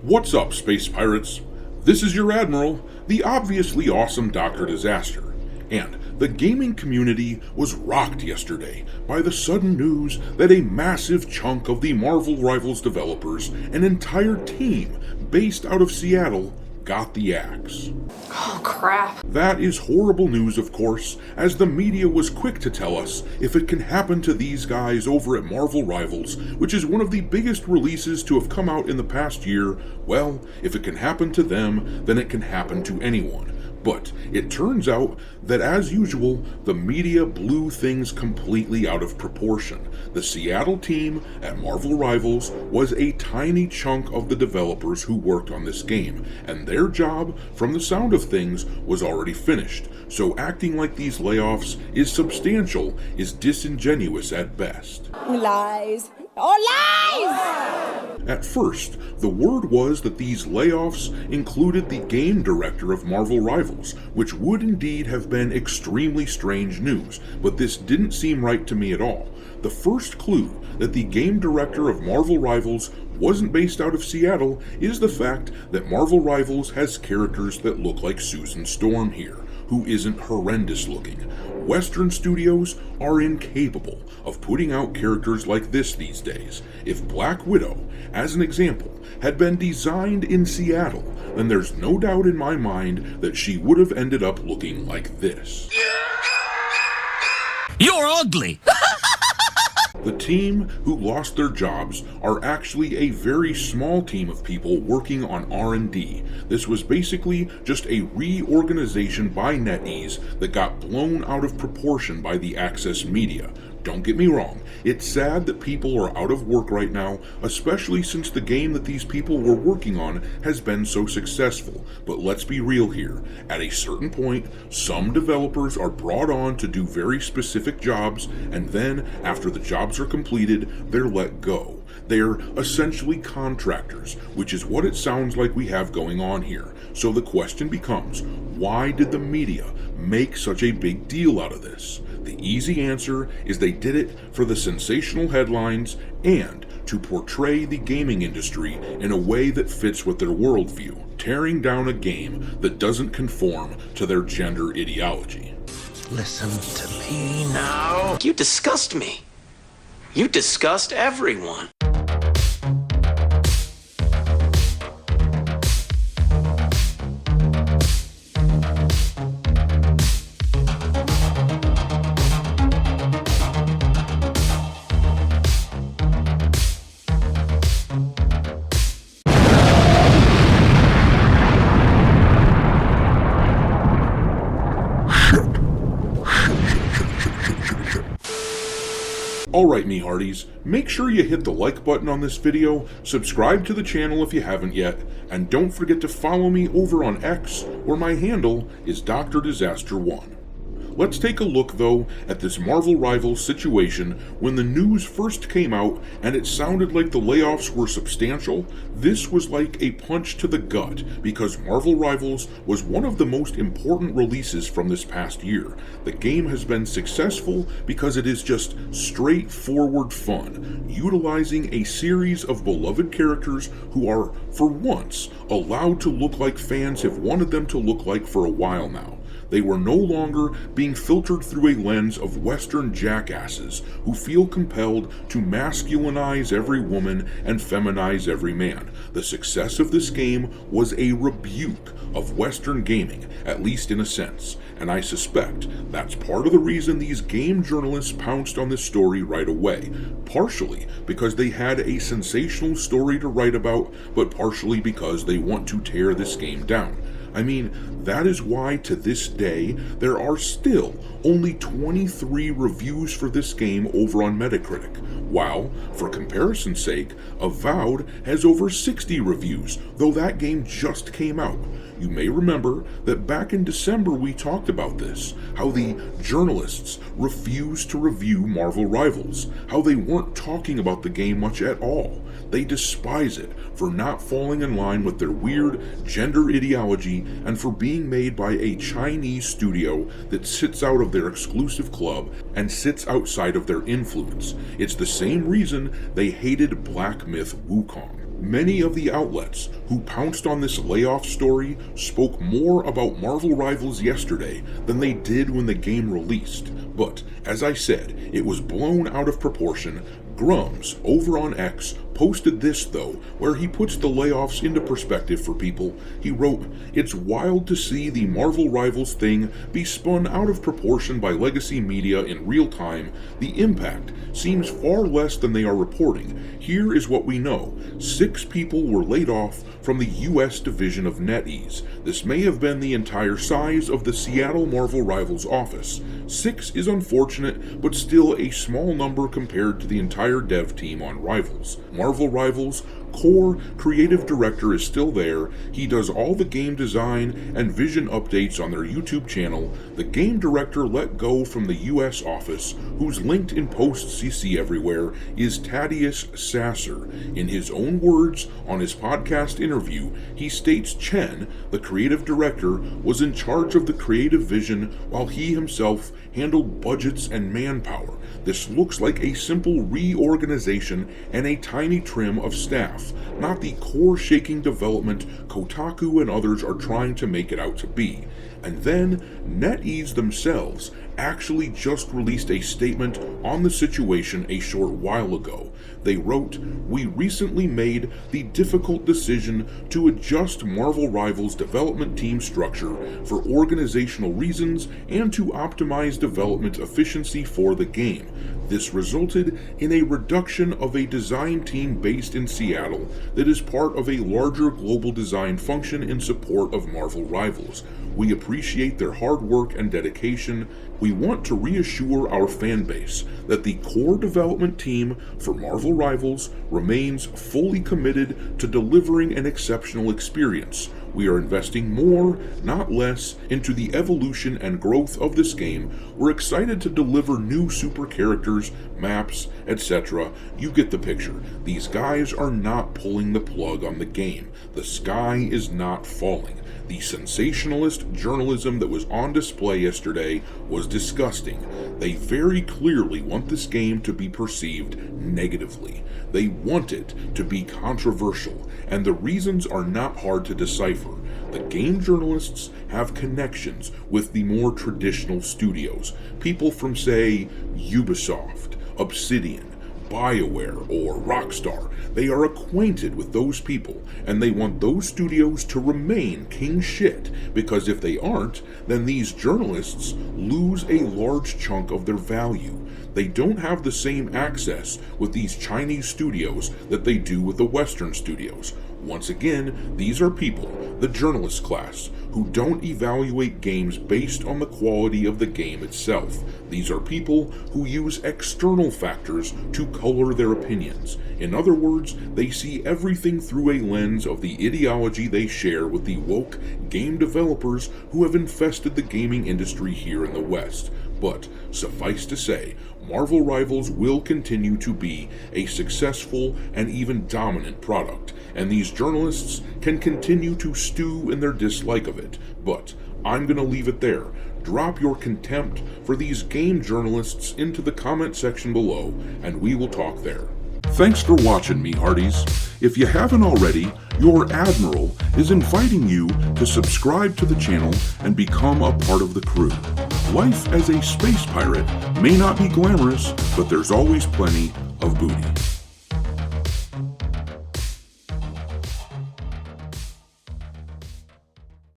What's up, space pirates? This is your Admiral, the obviously awesome Dr. Disaster, and the gaming community was rocked yesterday by the sudden news that a massive chunk of the Marvel Rivals developers, an entire team based out of Seattle, got the axe. Oh, crap. That is horrible news, of course, as the media was quick to tell us if it can happen to these guys over at Marvel Rivals, which is one of the biggest releases to have come out in the past year, well, if it can happen to them, then it can happen to anyone. But it turns out that, as usual, the media blew things completely out of proportion. The Seattle team at Marvel Rivals was a tiny chunk of the developers who worked on this game, and their job, from the sound of things, was already finished. So acting like these layoffs is substantial is disingenuous at best. Lies. Oh, lies! At first, the word was that these layoffs included the game director of Marvel Rivals, which would indeed have been extremely strange news, but this didn't seem right to me at all. The first clue that the game director of Marvel Rivals wasn't based out of Seattle is the fact that Marvel Rivals has characters that look like Susan Storm here, who isn't horrendous looking. Western studios are incapable of putting out characters like this these days. If Black Widow, as an example, had been designed in Seattle, then there's no doubt in my mind that she would have ended up looking like this. You're ugly! The team who lost their jobs are actually a very small team of people working on R&D. This was basically just a reorganization by Netease that got blown out of proportion by the Access media. Don't get me wrong, it's sad that people are out of work right now, especially since the game that these people were working on has been so successful. But let's be real here. At a certain point, some developers are brought on to do very specific jobs, and then, after the jobs are completed, they're let go. They're essentially contractors, which is what it sounds like we have going on here. So the question becomes, why did the media make such a big deal out of this? The easy answer is they did it for the sensational headlines and to portray the gaming industry in a way that fits with their worldview, tearing down a game that doesn't conform to their gender ideology. Listen to me now. You disgust me. You disgust everyone. Alright, me hearties, make sure you hit the like button on this video, subscribe to the channel if you haven't yet, and don't forget to follow me over on X, where my handle is Dr. Disaster 1. Let's take a look, though, at this Marvel Rivals situation. When the news first came out and it sounded like the layoffs were substantial, this was like a punch to the gut because Marvel Rivals was one of the most important releases from this past year. The game has been successful because it is just straightforward fun, utilizing a series of beloved characters who are, for once, allowed to look like fans have wanted them to look like for a while now. They were no longer being filtered through a lens of Western jackasses who feel compelled to masculinize every woman and feminize every man. The success of this game was a rebuke of Western gaming, at least in a sense, and I suspect that's part of the reason these game journalists pounced on this story right away. Partially because they had a sensational story to write about, but partially because they want to tear this game down. I mean, that is why to this day, there are still only 23 reviews for this game over on Metacritic, while, for comparison's sake, Avowed has over 60 reviews, though that game just came out. You may remember that back in December we talked about this, how the journalists refused to review Marvel Rivals, how they weren't talking about the game much at all. They despise it for not falling in line with their weird gender ideology and for being made by a Chinese studio that sits out of their exclusive club and sits outside of their influence. It's the same reason they hated Black Myth Wukong. Many of the outlets who pounced on this layoff story spoke more about Marvel Rivals yesterday than they did when the game released. But, as I said, it was blown out of proportion. Grums, over on X, posted this though, where he puts the layoffs into perspective for people. He wrote, "It's wild to see the Marvel Rivals thing be spun out of proportion by legacy media in real time. The impact seems far less than they are reporting. Here is what we know. 6 people were laid off from the US division of Netease. This may have been the entire size of the Seattle Marvel Rivals office. 6 is unfortunate, but still a small number compared to the entire dev team on Rivals. Marvel Rivals' core creative director is still there. He does all the game design and vision updates on their YouTube channel. The game director let go from the US office, whose LinkedIn posts you see everywhere, is Thaddeus Sasser. In his own words, on his podcast interview, he states Chen, the creative director, was in charge of the creative vision while he himself handled budgets and manpower. This looks like a simple reorganization and a tiny trim of staff, not the core-shaking development Kotaku and others are trying to make it out to be." And then, Netease themselves actually just released a statement on the situation a short while ago. They wrote, "We recently made the difficult decision to adjust Marvel Rivals' development team structure for organizational reasons and to optimize development efficiency for the game. This resulted in a reduction of a design team based in Seattle that is part of a larger global design function in support of Marvel Rivals. We appreciate their hard work and dedication. We want to reassure our fan base that the core development team for Marvel Rivals remains fully committed to delivering an exceptional experience. We are investing more, not less, into the evolution and growth of this game. We're excited to deliver new super characters, maps, etc. You get the picture. These guys are not pulling the plug on the game. The sky is not falling. The sensationalist journalism that was on display yesterday was disgusting. They very clearly want this game to be perceived negatively. They want it to be controversial, and the reasons are not hard to decipher. The game journalists have connections with the more traditional studios, people from, say, Ubisoft, Obsidian, BioWare, or Rockstar. They are acquainted with those people, and they want those studios to remain king shit, because if they aren't, then these journalists lose a large chunk of their value. They don't have the same access with these Chinese studios that they do with the Western studios. Once again, these are people, the journalist class, who don't evaluate games based on the quality of the game itself. These are people who use external factors to color their opinions. In other words, they see everything through a lens of the ideology they share with the woke game developers who have infested the gaming industry here in the West. But, suffice to say, Marvel Rivals will continue to be a successful and even dominant product, and these journalists can continue to stew in their dislike of it. But I'm gonna leave it there. Drop your contempt for these game journalists into the comment section below, and we will talk there. Thanks for watching me, Hearties. If you haven't already, your Admiral is inviting you to subscribe to the channel and become a part of the crew. Life as a space pirate may not be glamorous, but there's always plenty of booty.